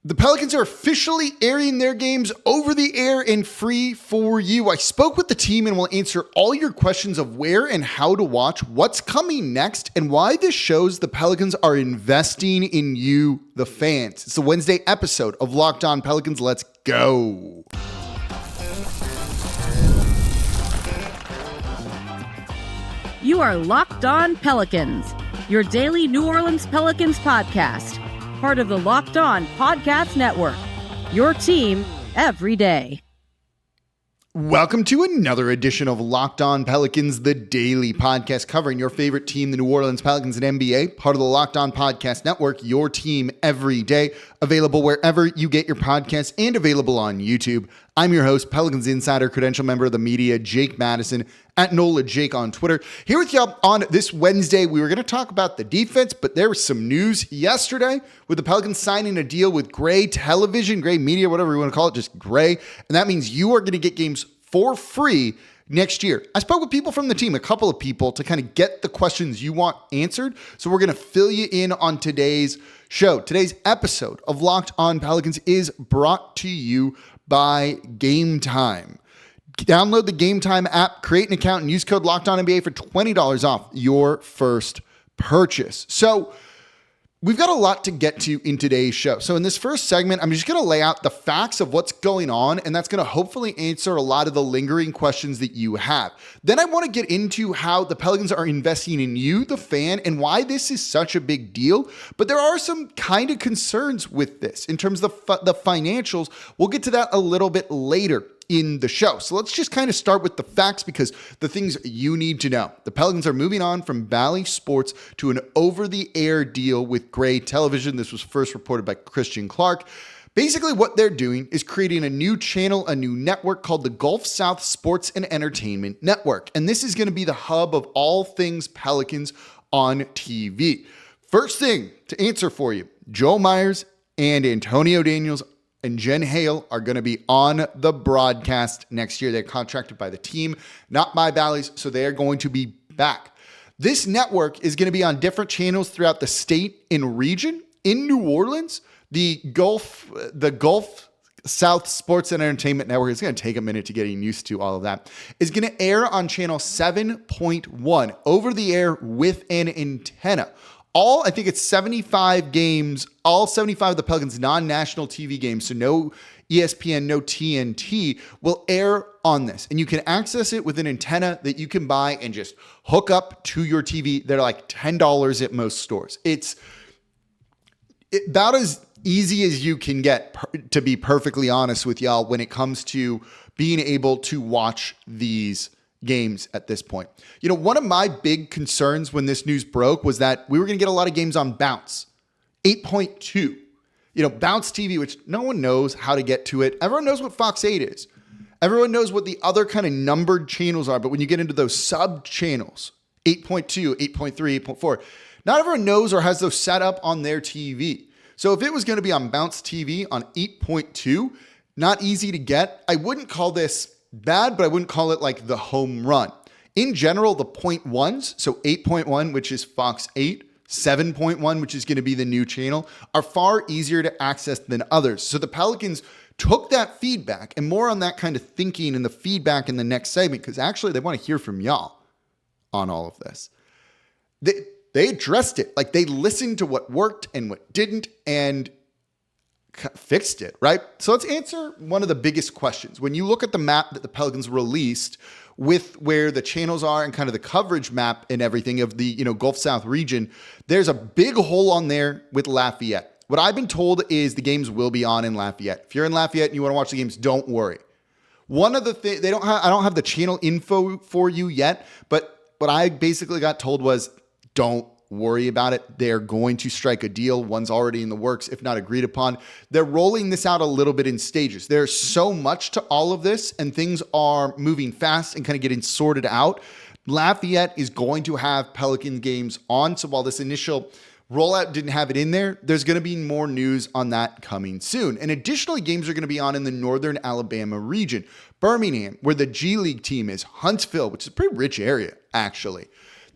The Pelicans are officially airing their games over the air and free for you. I spoke with the team and will answer all your questions of where and how to watch, what's coming next, and why this shows the Pelicans are investing in you, the fans. It's the Wednesday episode of Locked On Pelicans. Let's go. You are Locked On Pelicans, your daily New Orleans Pelicans podcast. Part of the Locked On Podcast Network, your team every day. Welcome to another edition of Locked On Pelicans, the daily podcast covering your favorite team, the New Orleans Pelicans and NBA, part of the Locked On Podcast Network, your team every day, available wherever you get your podcasts and available on YouTube. I'm your host, Pelicans Insider, credential member of the media, Jake Madison, at NOLA Jake on Twitter. Here with y'all on this Wednesday, we were going to talk about the defense, but there was some news yesterday with the Pelicans signing a deal with Gray Television, Gray Media, whatever you want to call it, just Gray. And that means you are going to get games for free next year. I spoke with people from the team, a couple of people, to kind of get the questions you want answered. So we're going to fill you in on today's show. Today's episode of Locked On Pelicans is brought to you by Gametime. Download the Gametime app, create an account, and use code LOCKEDONNBA for $20 off your first purchase. So we've got a lot to get to in today's show. So in this first segment, I'm just going to lay out the facts of what's going on, and that's going to hopefully answer a lot of the lingering questions that you have. Then I want to get into how the Pelicans are investing in you, the fan, and why this is such a big deal. But there are some kind of concerns with this in terms of the financials. We'll get to that a little bit later in the show. So let's just kind of start with the facts, because the things you need to know. The Pelicans are moving on from Bally Sports to an over-the-air deal with Gray Television. This was first reported by Christian Clark. Basically, what they're doing is creating a new channel, a new network called the Gulf South Sports and Entertainment Network. And this is going to be the hub of all things Pelicans on TV. First thing to answer for you, Joe Myers and Antonio Daniels and Jen Hale are going to be on the broadcast next year. They're contracted by the team, not by Bally's, so they are going to be back. This network is going to be on different channels throughout the state and region. In New Orleans, the Gulf South Sports and Entertainment Network, it's going to take a minute to getting used to all of that, is going to air on channel 7.1 over the air with an antenna. I think it's 75 games, all 75 of the Pelicans non-national TV games, so no ESPN, no TNT, will air on this. And you can access it with an antenna that you can buy and just hook up to your TV. They're like $10 at most stores. It's about as easy as you can get, to be perfectly honest with y'all, when it comes to being able to watch these games at this point. You know, one of my big concerns when this news broke was that we were going to get a lot of games on Bounce 8.2. You know, Bounce TV, which no one knows how to get to it. Everyone knows what Fox 8 is. Everyone knows what the other kind of numbered channels are. But when you get into those sub channels, 8.2, 8.3, 8.4, not everyone knows or has those set up on their TV. So if it was going to be on Bounce TV on 8.2, not easy to get. I wouldn't call this bad, but I wouldn't call it like the home run. In general, the 0.1s, so 8.1, which is Fox 8, 7.1, which is going to be the new channel, are far easier to access than others. So the Pelicans took that feedback, and more on that kind of thinking and the feedback in the next segment, because actually they want to hear from y'all on all of this. They addressed it. Like, they listened to what worked and what didn't, and fixed it, right? So let's answer one of the biggest questions. When you look at the map that the Pelicans released with where the channels are and kind of the coverage map and everything of the, you know, Gulf South region, there's a big hole on there with Lafayette. What I've been told is the games will be on in Lafayette. If you're in Lafayette and you want to watch the games, don't worry. One of the things, I don't have the channel info for you yet, but what I basically got told was, don't worry about it. They're going to strike a deal. One's already in the works, if not agreed upon. They're rolling this out a little bit in stages. There's so much to all of this, and things are moving fast and kind of getting sorted out. Lafayette is going to have Pelican games on. So while this initial rollout didn't have it in there, there's going to be more news on that coming soon. And additionally, games are going to be on in the northern Alabama region. Birmingham, where the G League team is, Huntsville, which is a pretty rich area, actually.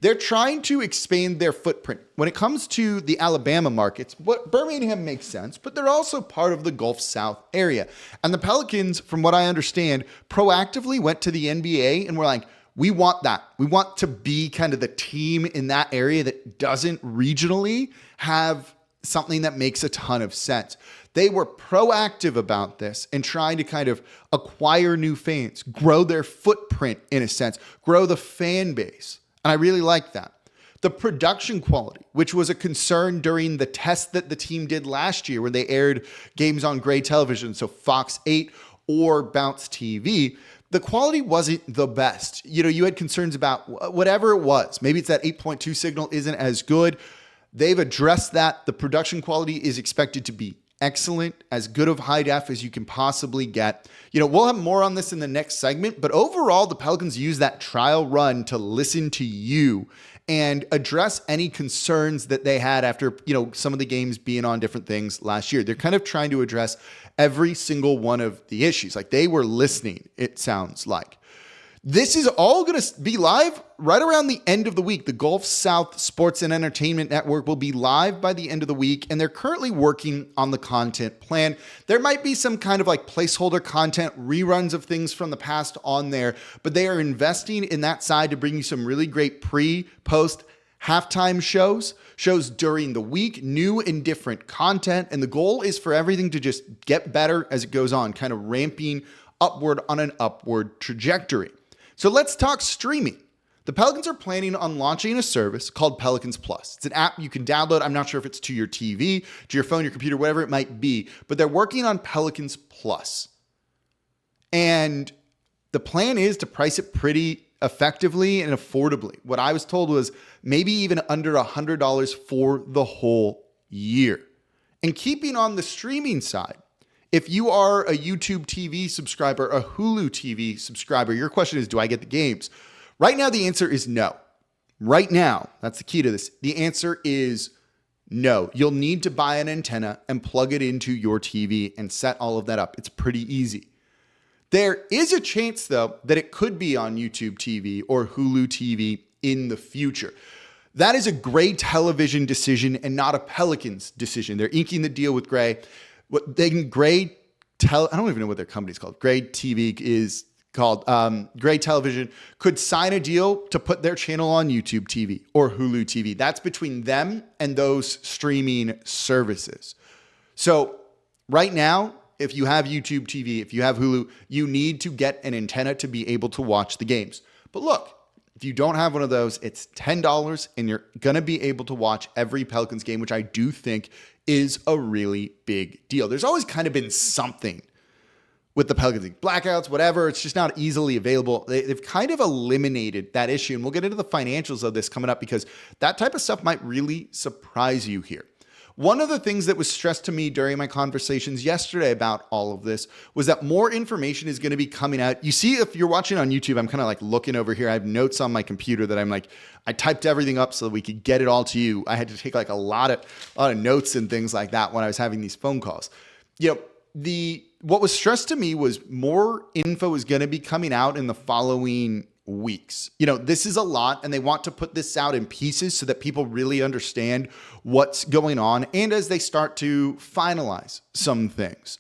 they're trying to expand their footprint. When it comes to the Alabama markets, what Birmingham makes sense, but they're also part of the Gulf South area. And the Pelicans, from what I understand, proactively went to the NBA and were like, we want that. We want to be kind of the team in that area that doesn't regionally have something that makes a ton of sense. They were proactive about this and trying to kind of acquire new fans, grow their footprint in a sense, grow the fan base. And I really like that. The production quality, which was a concern during the test that the team did last year where they aired games on gray television, so Fox 8 or Bounce TV, the quality wasn't the best. You had concerns about whatever it was. Maybe it's that 8.2 signal isn't as good. They've addressed that. The production quality is expected to be excellent, as good of high def as you can possibly get. We'll have more on this in the next segment, but overall, the Pelicans use that trial run to listen to you and address any concerns that they had after, some of the games being on different things last year. They're kind of trying to address every single one of the issues. Like they were listening, it sounds like. This is all going to be live right around the end of the week. The Gulf South Sports and Entertainment Network will be live by the end of the week, and they're currently working on the content plan. There might be some kind of like placeholder content, reruns of things from the past on there, but they are investing in that side to bring you some really great pre, post, halftime shows during the week, new and different content. And the goal is for everything to just get better as it goes on, kind of ramping upward on an upward trajectory. So let's talk streaming. The Pelicans are planning on launching a service called Pelicans Plus. It's an app you can download. I'm not sure if it's to your TV, to your phone, your computer, whatever it might be, but they're working on Pelicans Plus. And the plan is to price it pretty effectively and affordably. What I was told was maybe even under $100 for the whole year. And keeping on the streaming side, if you are a YouTube TV subscriber, a Hulu TV subscriber, your question is, do I get the games? Right now, the answer is no. Right now, that's the key to this. The answer is no. You'll need to buy an antenna and plug it into your TV and set all of that up. It's pretty easy. There is a chance, though, that it could be on YouTube TV or Hulu TV in the future. That is a Gray Television decision and not a Pelicans decision. They're inking the deal with Gray. I don't even know what their company's called. Gray TV is called. Gray Television could sign a deal to put their channel on YouTube TV or Hulu TV. That's between them and those streaming services. So right now, if you have YouTube TV, if you have Hulu, you need to get an antenna to be able to watch the games. But look, if you don't have one of those, it's $10 and you're going to be able to watch every Pelicans game, which I do think is a really big deal. There's always kind of been something with the Pelicans, blackouts, whatever. It's just not easily available. They've kind of eliminated that issue. And we'll get into the financials of this coming up because that type of stuff might really surprise you here. One of the things that was stressed to me during my conversations yesterday about all of this was that more information is going to be coming out. You see, if you're watching on YouTube, I'm kind of like looking over here. I have notes on my computer that I typed everything up so that we could get it all to you. I had to take like a lot of notes and things like that when I was having these phone calls. What was stressed to me was more info is going to be coming out in the following weeks. This is a lot, and they want to put this out in pieces so that people really understand what's going on. And as they start to finalize some things,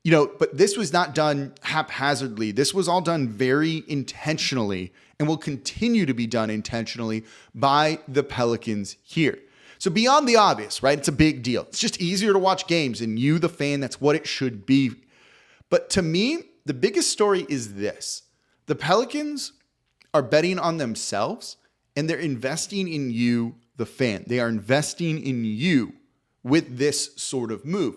but this was not done haphazardly. This was all done very intentionally and will continue to be done intentionally by the Pelicans here. So beyond the obvious, right? It's a big deal. It's just easier to watch games, and you, the fan, that's what it should be. But to me, the biggest story is this. The Pelicans are betting on themselves, and they're investing in you, the fan. They are investing in you with this sort of move.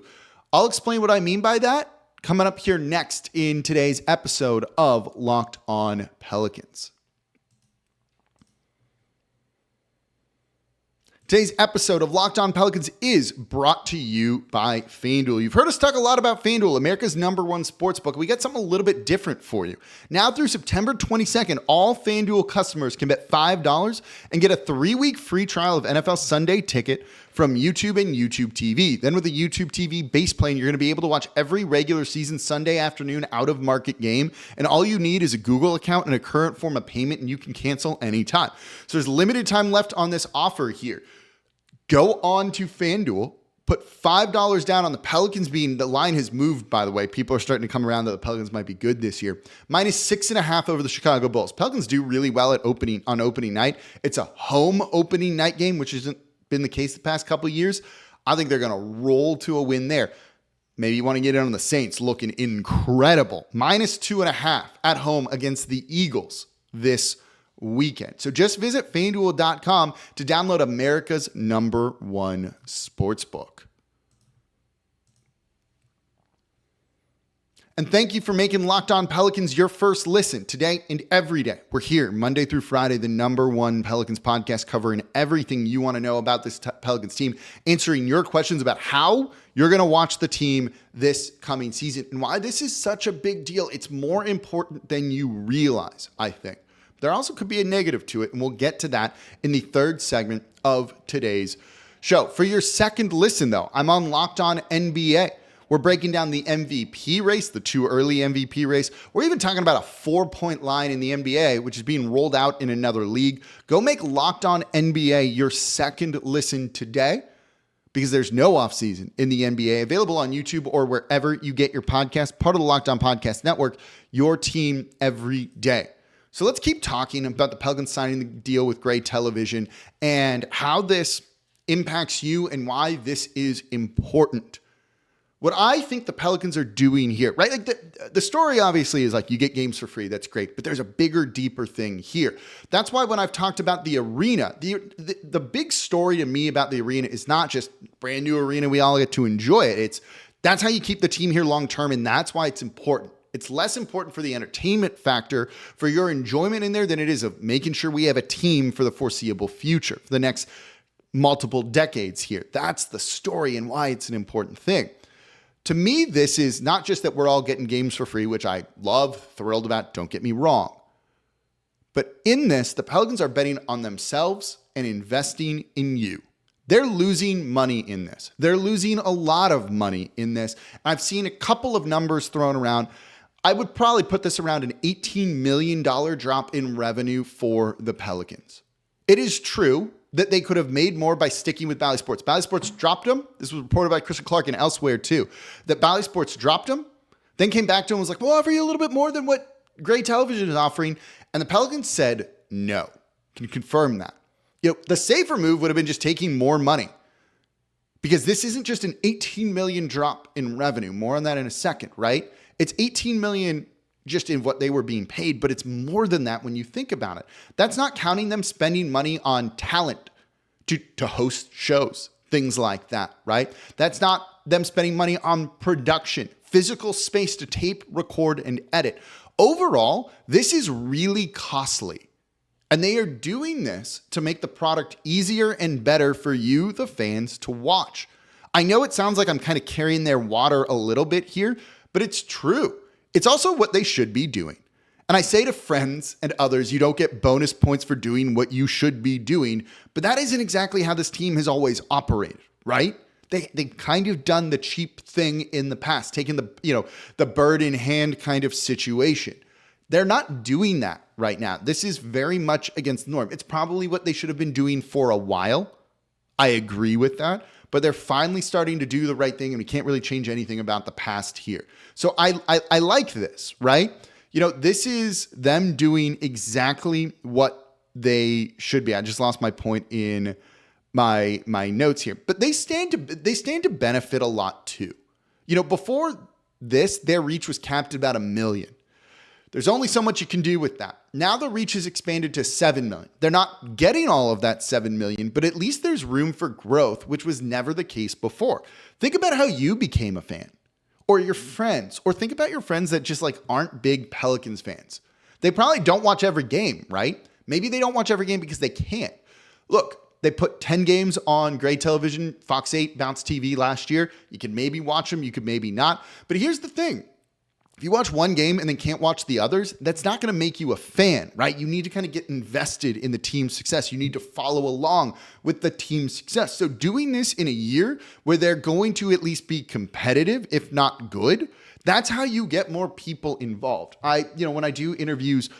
I'll explain what I mean by that coming up here next in today's episode of Locked On Pelicans. Today's episode of Locked On Pelicans is brought to you by FanDuel. You've heard us talk a lot about FanDuel, America's #1 sportsbook. We got something a little bit different for you. Now through September 22nd, all FanDuel customers can bet $5 and get a 3-week free trial of NFL Sunday Ticket from YouTube and YouTube TV. Then with the YouTube TV base plan, you're going to be able to watch every regular season Sunday afternoon out of market game. And all you need is a Google account and a current form of payment, and you can cancel anytime. So there's limited time left on this offer here. Go on to FanDuel, put $5 down on the Pelicans the line has moved, by the way. People are starting to come around that the Pelicans might be good this year. -6.5 over the Chicago Bulls. Pelicans do really well on opening night. It's a home opening night game, which isn't been the case the past couple of years. I think they're going to roll to a win there. Maybe you want to get in on the Saints, looking incredible. -2.5 at home against the Eagles this weekend. So just visit FanDuel.com to download America's #1 sportsbook. And thank you for making Locked On Pelicans your first listen today and every day. We're here Monday through Friday, the #1 Pelicans podcast, covering everything you want to know about this Pelicans team, answering your questions about how you're going to watch the team this coming season and why this is such a big deal. It's more important than you realize, I think. There also could be a negative to it, and we'll get to that in the third segment of today's show. For your second listen, though, I'm on Locked On NBA. We're breaking down the MVP race, the too early MVP race. We're even talking about a 4-point line in the NBA, which is being rolled out in another league. Go make Locked On NBA your second listen today, because there's no offseason in the NBA. Available on YouTube or wherever you get your podcast. Part of the Locked On Podcast Network, your team every day. So let's keep talking about the Pelicans signing the deal with Gray Television and how this impacts you and why this is important. What I think the Pelicans are doing here, right? Like the story obviously is like you get games for free. That's great. But there's a bigger, deeper thing here. That's why when I've talked about the arena, the big story to me about the arena is not just brand new arena. We all get to enjoy it. That's how you keep the team here long term. And that's why it's important. It's less important for the entertainment factor, for your enjoyment in there, than it is of making sure we have a team for the foreseeable future, for the next multiple decades here. That's the story and why it's an important thing. To me, this is not just that we're all getting games for free, which I love, thrilled about, don't get me wrong. But in this, the Pelicans are betting on themselves and investing in you. They're losing money in this. They're losing a lot of money in this. I've seen a couple of numbers thrown around. I would probably put this around an $18 million drop in revenue for the Pelicans. It is true that they could have made more by sticking with Bally Sports. Bally Sports dropped them. This was reported by Christian Clark and elsewhere too, that Bally Sports dropped them, then came back to him and was like, we'll offer you a little bit more than what Gray Television is offering. And the Pelicans said no. Can you confirm that? The safer move would have been just taking more money, because this isn't just an $18 million drop in revenue. More on that in a second, right? It's $18 million just in what they were being paid, but it's more than that when you think about it. That's not counting them spending money on talent to host shows, things like that, right? That's not them spending money on production, physical space to tape, record, and edit. Overall, this is really costly. And they are doing this to make the product easier and better for you, the fans, to watch. I know it sounds like I'm kind of carrying their water a little bit here, but it's true. It's also what they should be doing. And I say to friends and others, you don't get bonus points for doing what you should be doing, but that isn't exactly how this team has always operated, right? They've kind of done the cheap thing in the past, taking the bird in hand kind of situation. They're not doing that right now. This is very much against the norm. It's probably what they should have been doing for a while. I agree with that. But they're finally starting to do the right thing, and we can't really change anything about the past here. So I like this, right? This is them doing exactly what they should be. I just lost my point in my notes here. But they stand to benefit a lot too. Before this, their reach was capped at about 1 million. There's only so much you can do with that. Now the reach has expanded to 7 million. They're not getting all of that 7 million, but at least there's room for growth, which was never the case before. Think about how you became a fan, or your friends, or think about your friends that just aren't big Pelicans fans. They probably don't watch every game, right? Maybe they don't watch every game because they can't. Look, they put 10 games on Gray Television, Fox 8, Bounce TV last year. You could maybe watch them, you could maybe not. But here's the thing. If you watch one game and then can't watch the others, that's not going to make you a fan, right? You need to kind of get invested in the team's success. You need to follow along with the team's success. So doing this in a year where they're going to at least be competitive, if not good, that's how you get more people involved. When I do interviews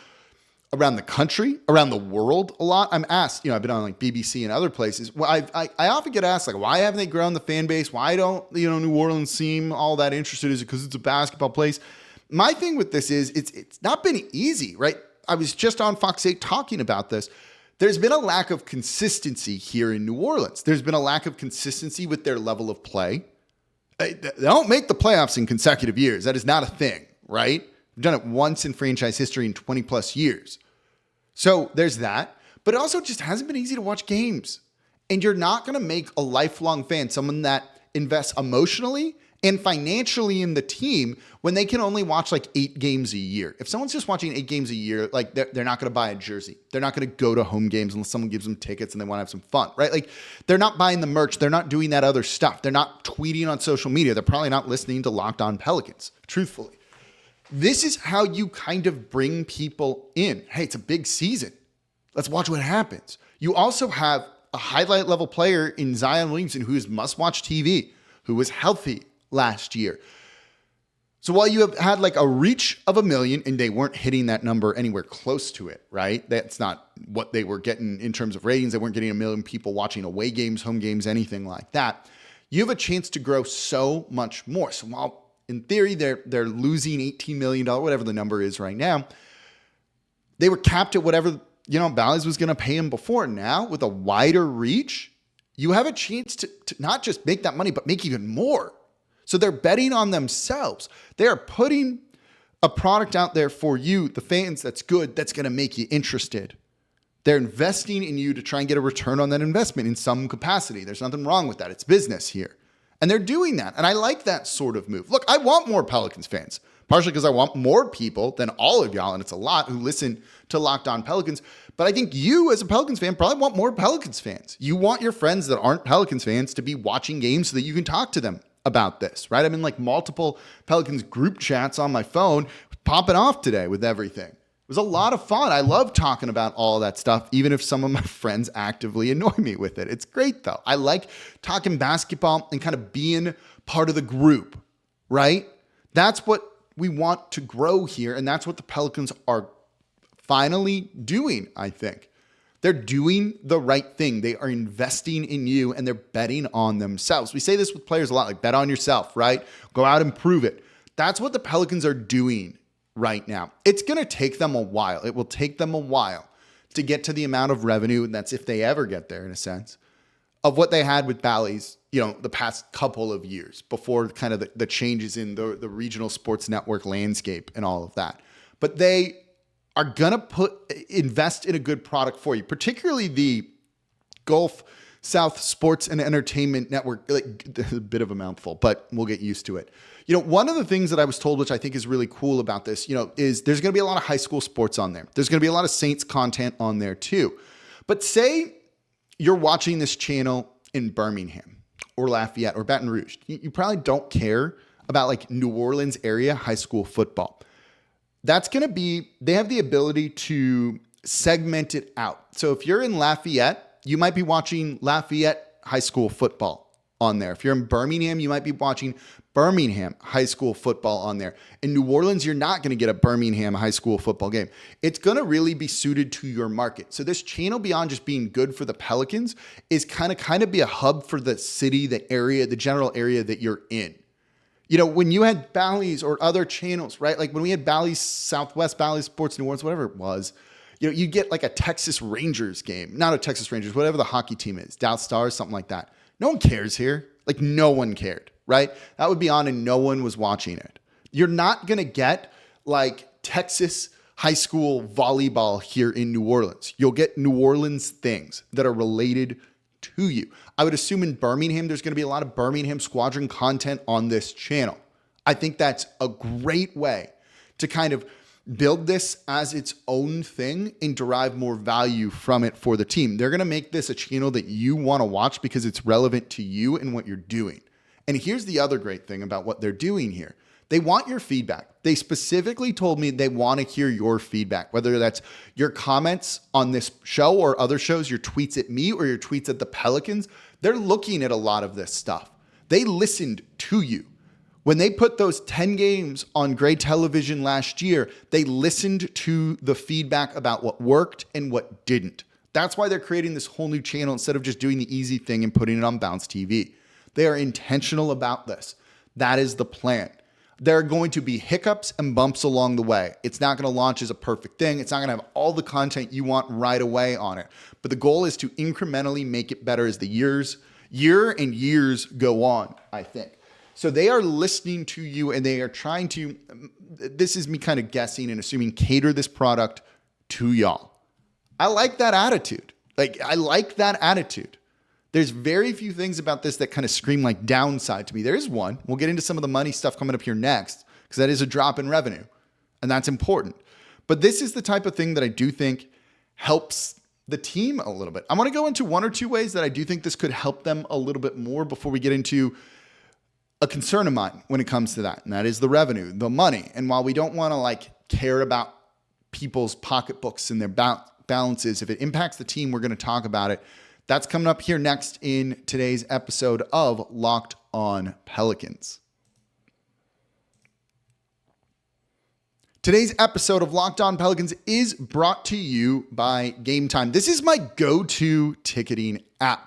around the country, around the world a lot, I'm asked, I've been on like BBC and other places. Well, I often get asked, like, why haven't they grown the fan base? Why don't, New Orleans seem all that interested? Is it because it's a basketball place? My thing with this is it's not been easy, right? I was just on Fox 8 talking about this. There's been a lack of consistency here in New Orleans. There's been a lack of consistency with their level of play. They don't make the playoffs in consecutive years. That is not a thing, right? We've done it once in franchise history in 20 plus years. So there's that. But it also just hasn't been easy to watch games. And you're not going to make a lifelong fan, someone that invests emotionally and financially in the team, when they can only watch like 8 games a year. If someone's just watching 8 games a year, like they're not going to buy a jersey. They're not going to go to home games unless someone gives them tickets and they want to have some fun, right? Like they're not buying the merch. They're not doing that other stuff. They're not tweeting on social media. They're probably not listening to Locked On Pelicans, truthfully. This is how you kind of bring people in. Hey, it's a big season. Let's watch what happens. You also have a highlight level player in Zion Williamson who is must-watch TV, who was healthy last year. So while you have had like a reach of 1 million, and they weren't hitting that number anywhere close to it, right? That's not what they were getting in terms of ratings. They weren't getting 1 million people watching away games, home games, anything like that. You have a chance to grow so much more. So while in theory they're losing $18 million, whatever the number is right now, they were capped at whatever Bally's was going to pay him before. Now with a wider reach, you have a chance to not just make that money, but make even more. So they're betting on themselves. They are putting a product out there for you, the fans, that's good, that's going to make you interested. They're investing in you to try and get a return on that investment in some capacity. There's nothing wrong with that. It's business here. And they're doing that. And I like that sort of move. Look, I want more Pelicans fans, partially because I want more people than all of y'all, and it's a lot, who listen to Locked On Pelicans. But I think you, as a Pelicans fan, probably want more Pelicans fans. You want your friends that aren't Pelicans fans to be watching games so that you can talk to them about this, right? I'm in like multiple Pelicans group chats on my phone, popping off today with everything. It was a lot of fun. I love talking about all of that stuff, even if some of my friends actively annoy me with it. It's great though. I like talking basketball and kind of being part of the group, right? That's what we want to grow here. And that's what the Pelicans are finally doing, I think. They're doing the right thing. They are investing in you and they're betting on themselves. We say this with players a lot, like bet on yourself, right? Go out and prove it. That's what the Pelicans are doing right now. It's going to take them a while. It will take them a while to get to the amount of revenue, and that's if they ever get there in a sense, of what they had with Bally's, the past couple of years before kind of the changes in the regional sports network landscape and all of that. But they are going to invest in a good product for you, particularly the Gulf South Sports and Entertainment Network. Like, a bit of a mouthful, but we'll get used to it. One of the things that I was told, which I think is really cool about this, is there's going to be a lot of high school sports on there. There's going to be a lot of Saints content on there too. But say you're watching this channel in Birmingham or Lafayette or Baton Rouge. You probably don't care about like New Orleans area high school football. That's going to be, they have the ability to segment it out. So if you're in Lafayette, you might be watching Lafayette high school football on there. If you're in Birmingham, you might be watching Birmingham high school football on there. In New Orleans, you're not going to get a Birmingham high school football game. It's going to really be suited to your market. So this channel, beyond just being good for the Pelicans, is kind of be a hub for the city, the area, the general area that you're in. When you had Bally's or other channels, right? Like when we had Bally's Southwest, Bally's Sports New Orleans, whatever it was, you get like a Texas Rangers game, not a Texas Rangers, whatever the hockey team is, Dallas Stars, something like that. No one cares here. Like no one cared, right? That would be on and no one was watching it. You're not going to get like Texas high school volleyball here in New Orleans. You'll get New Orleans things that are related to you. I would assume in Birmingham, there's going to be a lot of Birmingham Squadron content on this channel. I think that's a great way to kind of build this as its own thing and derive more value from it for the team. They're going to make this a channel that you want to watch because it's relevant to you and what you're doing. And here's the other great thing about what they're doing here. They want your feedback. They specifically told me they want to hear your feedback, whether that's your comments on this show or other shows, your tweets at me or your tweets at the Pelicans. They're looking at a lot of this stuff. They listened to you. When they put those 10 games on Gray Television last year, they listened to the feedback about what worked and what didn't. That's why they're creating this whole new channel instead of just doing the easy thing and putting it on Bounce TV. They are intentional about this. That is the plan. There are going to be hiccups and bumps along the way. It's not going to launch as a perfect thing. It's not going to have all the content you want right away on it. But the goal is to incrementally make it better as the years go on, I think. So they are listening to you and they are trying to, this is me kind of guessing and assuming, cater this product to y'all. I like that attitude. There's very few things about this that kind of scream like downside to me. There is one. We'll get into some of the money stuff coming up here next because that is a drop in revenue and that's important. But this is the type of thing that I do think helps the team a little bit. I want to go into one or two ways that I do think this could help them a little bit more before we get into a concern of mine when it comes to that. And that is the revenue, the money. And while we don't want to care about people's pocketbooks and their balances, if it impacts the team, we're going to talk about it. That's coming up here next in today's episode of Locked On Pelicans. Today's episode of Locked On Pelicans is brought to you by Gametime. This is my go-to ticketing app.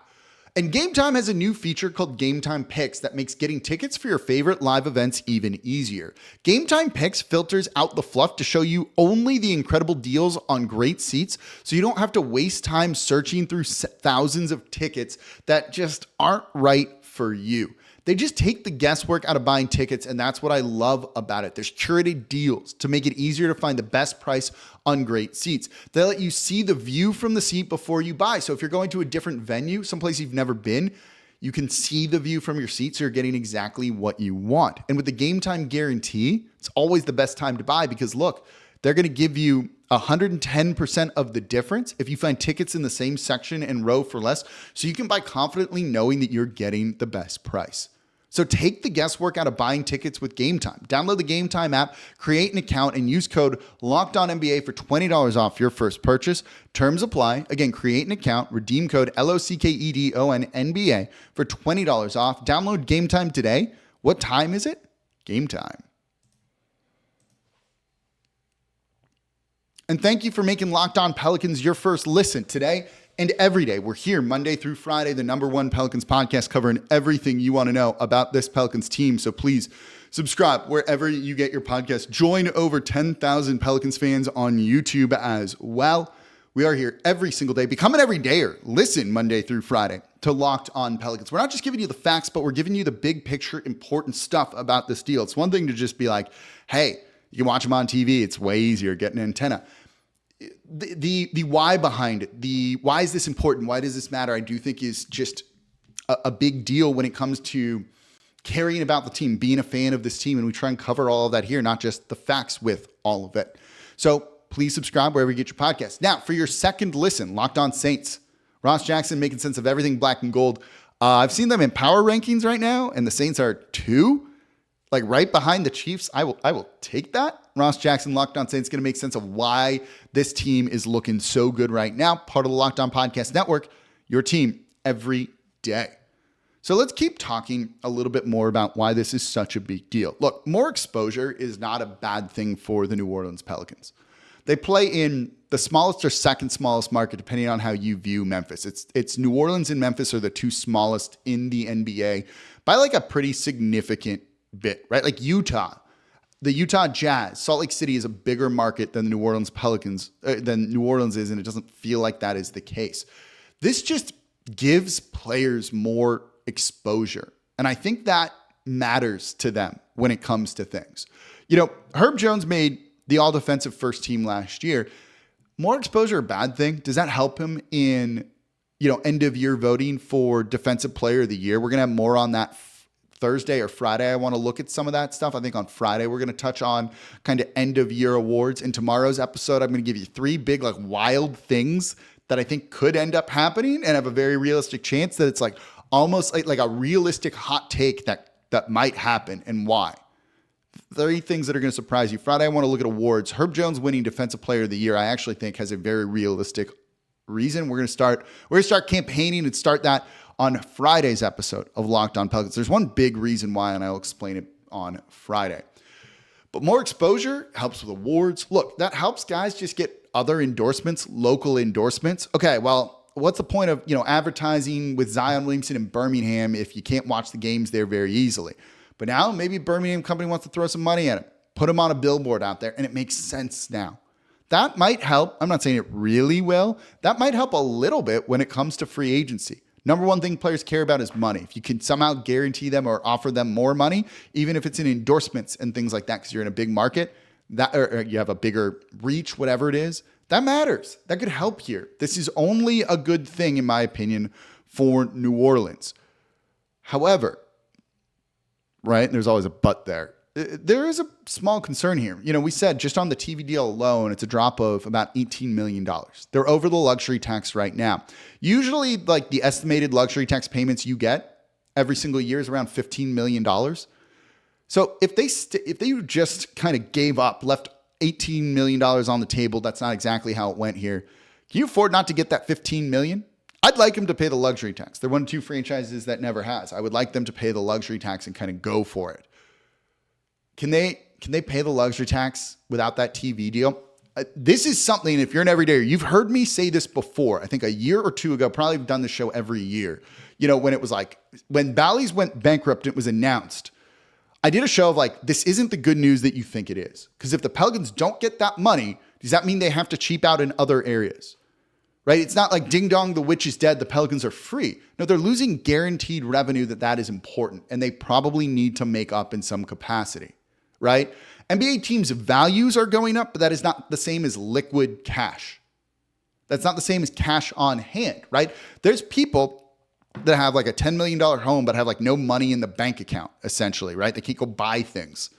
And Gametime has a new feature called Gametime Picks that makes getting tickets for your favorite live events even easier. Gametime Picks filters out the fluff to show you only the incredible deals on great seats, so you don't have to waste time searching through thousands of tickets that just aren't right for you. They just take the guesswork out of buying tickets, and that's what I love about it. There's curated deals to make it easier to find the best price on great seats. They let you see the view from the seat before you buy. So if you're going to a different venue, someplace you've never been, you can see the view from your seat, so you're getting exactly what you want. And with the Game Time guarantee, it's always the best time to buy because look, they're going to give you 110% of the difference if you find tickets in the same section and row for less, so you can buy confidently knowing that you're getting the best price. So take the guesswork out of buying tickets with Gametime. Download the Gametime app, create an account, and use code LOCKEDONNBA for $20 off your first purchase. Terms apply. Again, create an account, redeem code LOCKEDONNBA for $20 off. Download Gametime today. What time is it? Gametime. And thank you for making Locked On Pelicans your first listen today and every day. We're here Monday through Friday, the #1 Pelicans podcast, covering everything you want to know about this Pelicans team. So please subscribe wherever you get your podcast. Join over 10,000 Pelicans fans on YouTube as well. We are here every single day. Become an everydayer. Listen Monday through Friday to Locked On Pelicans. We're not just giving you the facts, but we're giving you the big picture, important stuff about this deal. It's one thing to just be like, hey, you can watch them on TV. It's way easier. Get an antenna. The why behind it, the why is this important? Why does this matter? I do think is just a big deal when it comes to caring about the team, being a fan of this team. And we try and cover all of that here, not just the facts with all of it. So please subscribe wherever you get your podcast. Now, for your second listen, Locked On Saints. Ross Jackson making sense of everything black and gold. I've seen them in power rankings right now, and the Saints are 2, like right behind the Chiefs. I will take that. Ross Jackson, Locked On Saints, going to make sense of why this team is looking so good right now. Part of the Locked On Podcast Network, your team every day. So let's keep talking a little bit more about why this is such a big deal. Look, more exposure is not a bad thing for the New Orleans Pelicans. They play in the smallest or second smallest market, depending on how you view Memphis. It's New Orleans and Memphis are the two smallest in the NBA by like a pretty significant bit, right? Like Utah. The Utah Jazz, Salt Lake City is a bigger market than the New Orleans Pelicans, than New Orleans is, and it doesn't feel like that is the case. This just gives players more exposure, and I think that matters to them when it comes to things. You know, Herb Jones made the all-defensive first team last year. More exposure a bad thing? Does that help him in, end-of-year voting for Defensive Player of the Year? We're going to have more on that Thursday or Friday. I want to look at some of that stuff. I think on Friday, we're going to touch on kind of end of year awards. In tomorrow's episode, I'm going to give you 3 big, wild things that I think could end up happening and have a very realistic chance that it's almost like a realistic hot take that might happen and why. Three things that are going to surprise you. Friday, I want to look at awards. Herb Jones winning Defensive Player of the Year, I actually think has a very realistic reason. We're going to start campaigning and start that on Friday's episode of Locked On Pelicans. There's one big reason why, and I'll explain it on Friday. But more exposure helps with awards. Look, that helps guys just get other endorsements, local endorsements. Okay, well, what's the point of, advertising with Zion Williamson in Birmingham if you can't watch the games there very easily? But now maybe Birmingham company wants to throw some money at him, put him on a billboard out there, and it makes sense now. That might help. I'm not saying it really will. That might help a little bit when it comes to free agency. Number one thing players care about is money. If you can somehow guarantee them or offer them more money, even if it's in endorsements and things like that, because you're in a big market, or you have a bigger reach, whatever it is, that matters. That could help here. This is only a good thing, in my opinion, for New Orleans. However, right, there's always a but there. There is a small concern here. We said just on the TV deal alone, it's a drop of about $18 million. They're over the luxury tax right now. Usually, like the estimated luxury tax payments you get every single year is around $15 million. So if they just kind of gave up, left $18 million on the table, that's not exactly how it went here. Can you afford not to get that $15 million? I'd like them to pay the luxury tax. They're one of two franchises that never has. I would like them to pay the luxury tax and kind of go for it. Can they pay the luxury tax without that TV deal? This is something, if you're an everydayer, you've heard me say this before. I think a year or two ago, probably I've done the show every year. When it was when Bally's went bankrupt, it was announced. I did a show of this isn't the good news that you think it is. Because if the Pelicans don't get that money, does that mean they have to cheap out in other areas? Right? It's not like ding dong, the witch is dead, the Pelicans are free. No, they're losing guaranteed revenue that is important. And they probably need to make up in some capacity. Right? NBA teams' values are going up, but that is not the same as liquid cash. That's not the same as cash on hand, right? There's people that have a $10 million home, but have no money in the bank account, essentially, right? They can't go buy things,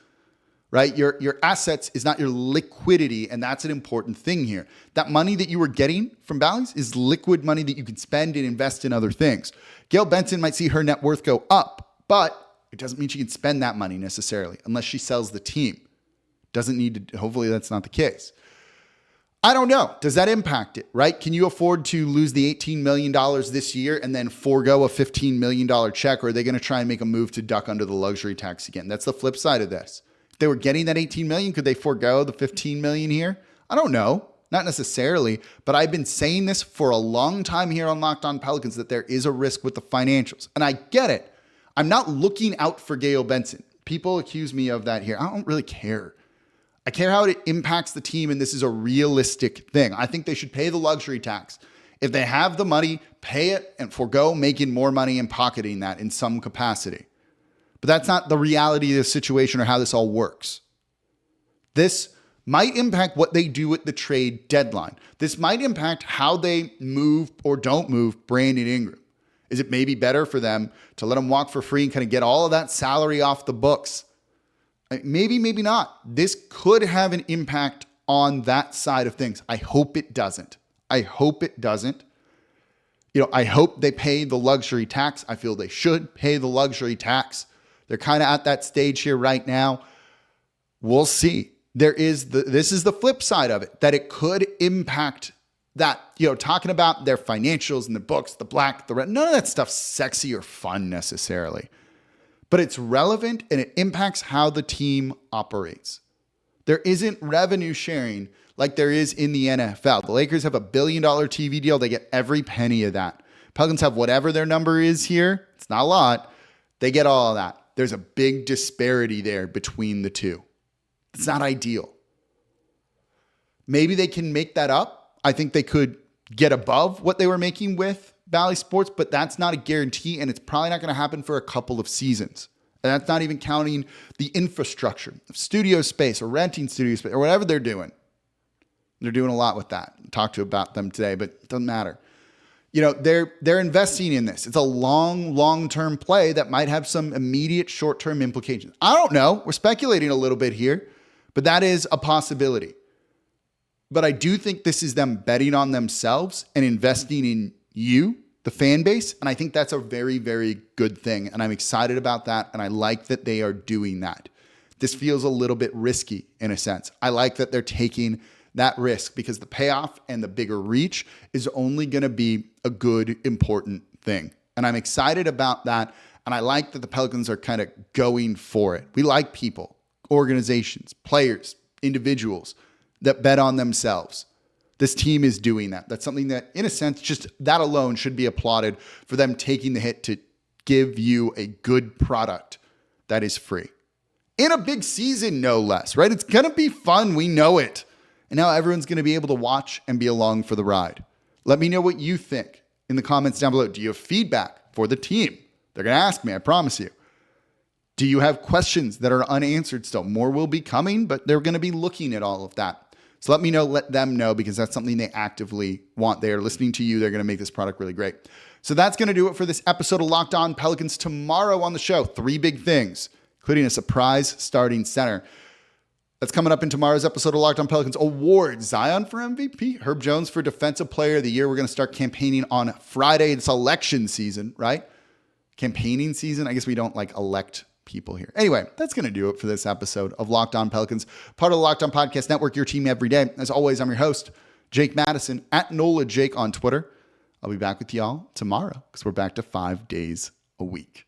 right? Your assets is not your liquidity, and that's an important thing here. That money that you were getting from Bally's is liquid money that you can spend and invest in other things. Gail Benson might see her net worth go up, but it doesn't mean she can spend that money necessarily unless she sells the team. Doesn't need to, hopefully that's not the case. I don't know. Does that impact it, right? Can you afford to lose the $18 million this year and then forego a $15 million check? Or are they going to try and make a move to duck under the luxury tax again? That's the flip side of this. If they were getting that $18 million, could they forego the $15 million here? I don't know. Not necessarily, but I've been saying this for a long time here on Locked On Pelicans that there is a risk with the financials. And I get it. I'm not looking out for Gail Benson. People accuse me of that here. I don't really care. I care how it impacts the team, and this is a realistic thing. I think they should pay the luxury tax. If they have the money, pay it and forego making more money and pocketing that in some capacity. But that's not the reality of the situation or how this all works. This might impact what they do at the trade deadline. This might impact how they move or don't move Brandon Ingram. Is it maybe better for them to let him walk for free and kind of get all of that salary off the books? Maybe, maybe not. This could have an impact on that side of things. I hope it doesn't. I hope it doesn't. I hope they pay the luxury tax. I feel they should pay the luxury tax. They're kind of at that stage here right now. We'll see. This is the flip side of it, that it could impact that, talking about their financials and the books, the black, the red, none of that stuff's sexy or fun necessarily, but it's relevant and it impacts how the team operates. There isn't revenue sharing like there is in the NFL. The Lakers have $1 billion TV deal. They get every penny of that. Pelicans have whatever their number is here. It's not a lot. They get all of that. There's a big disparity there between the two. It's not ideal. Maybe they can make that up. I think they could get above what they were making with Bally Sports, but that's not a guarantee, and it's probably not going to happen for a couple of seasons. And that's not even counting the infrastructure of studio space or renting studio space or whatever they're doing. They're doing a lot with that. Talk to about them today, but it doesn't matter. They're investing in this. It's a long-term play that might have some immediate short-term implications. I don't know. We're speculating a little bit here, but that is a possibility. But I do think this is them betting on themselves and investing in you, the fan base. And I think that's a very, very good thing. And I'm excited about that. And I like that they are doing that. this feels a little bit risky in a sense. I like that they're taking that risk because the payoff and the bigger reach is only going to be a good, important thing. And I'm excited about that. And I like that the Pelicans are kind of going for it. We like people, organizations, players, individuals that bet on themselves. This team is doing that. That's something that, in a sense, just that alone should be applauded for them taking the hit to give you a good product that is free. In a big season, no less, right? It's going to be fun. We know it. And now everyone's going to be able to watch and be along for the ride. Let me know what you think in the comments down below. Do you have feedback for the team? They're going to ask me, I promise you. Do you have questions that are unanswered still? More will be coming, but they're going to be looking at all of that. So let me know, let them know, because that's something they actively want. They are listening to you. They're going to make this product really great. So that's going to do it for this episode of Locked On Pelicans. Tomorrow on the show, 3 big things, including a surprise starting center. That's coming up in tomorrow's episode of Locked On Pelicans. Awards: Zion for MVP, Herb Jones for Defensive Player of the Year. We're going to start campaigning on Friday. It's election season, right? Campaigning season. I guess we don't elect people here. Anyway, that's going to do it for this episode of Locked On Pelicans, part of the Locked On Podcast Network, your team every day. As always, I'm your host, Jake Madison, at NOLA Jake on Twitter. I'll be back with y'all tomorrow because we're back to 5 days a week.